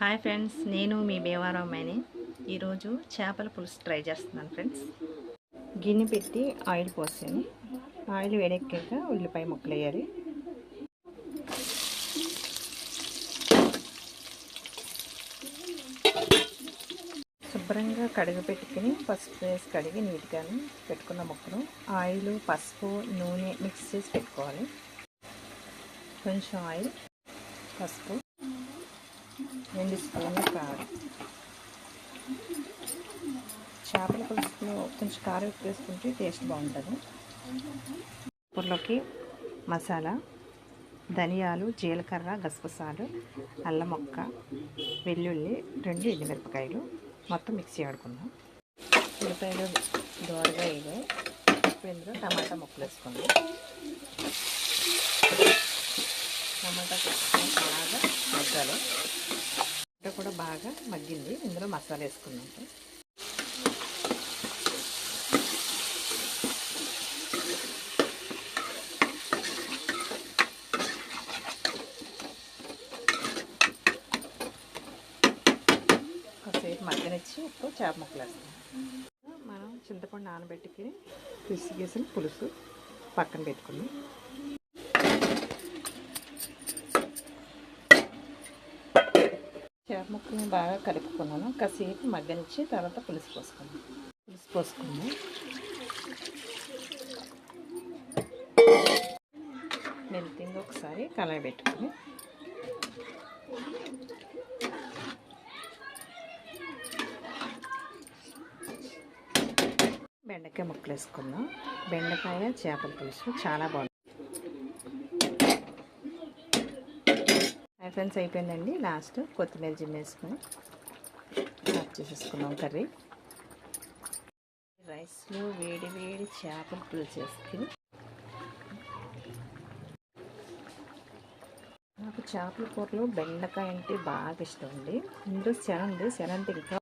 Hi friends, నేను మీ బేవారావుని ఈరోజు చేపల పులుసు ట్రై చేస్తున్నాను ఫ్రెండ్స్. గిన్నె పెట్టి ఆయిల్ పోసాను. ఆయిల్ వేడెక్కాక ఉల్లిపాయ ముక్కలు వేయాలి. శుభ్రంగా కడిగి పెట్టుకుని పసుపు వేసి కడిగి నీట్గా పెట్టుకున్న ముక్కలు ఆయిల్, పసుపు, నూనె మిక్స్ చేసి పెట్టుకోవాలి. కొంచెం ఆయిల్, పసుపు, 2 స్పూన్లు కారం. చేపల పులుసులో కొంచెం కారం ఎక్కువ వేసుకుంటే టేస్ట్ బాగుంటుంది. కూరలోకి మసాలా, ధనియాలు, జీలకర్ర, గసగసాలు, అల్లం ముక్క, వెల్లుల్లి, 2 ఎండుమిరపకాయలు మొత్తం మిక్సీ ఆడుకుందాం. ఉల్లిపాయలు దోరగా వేయాలి. ఇప్పుడు ఇందులో టమాటా ముక్కలు వేసుకోండి. టమాటా బాగా మగ్గాలి. కూడా బాగా మగ్గింది. ఇందులో మసాలా వేసుకున్నాం. కాసేపు మగ్గనిచ్చి ఇప్పుడు చేప ముక్కలు వేస్తాం. మనం చింతపండు నానబెట్టుకుని పిసిగేసిన పులుసు పక్కన పెట్టుకున్నాం. చేప ముక్కలను బాగా కలుపుకున్నాను. కాసేపు మగ్గనిచ్చి తర్వాత పులుసు పోసుకున్నాను. మెంతింగ్ ఒకసారి కలయి పెట్టుకుని బెండకాయ ముక్కలు వేసుకుందాం. బెండకాయ చేపల పులుసు చాలా బాగుంది. ఫ్రెండ్స్ అయిపోయిందండి. లాస్ట్ కొత్తిమీర జిమ్మేసుకొని ఆఫ్ చేసేసుకున్నాం కర్రీ. రైస్లో వేడి వేడి చేపల పులుసు చేసుకుని, నాకు చేపల కూరలో బెండకాయ అంటే బాగా ఇష్టం అండి. ఇందులో శన ఉంది. శన అంటే ఇంకా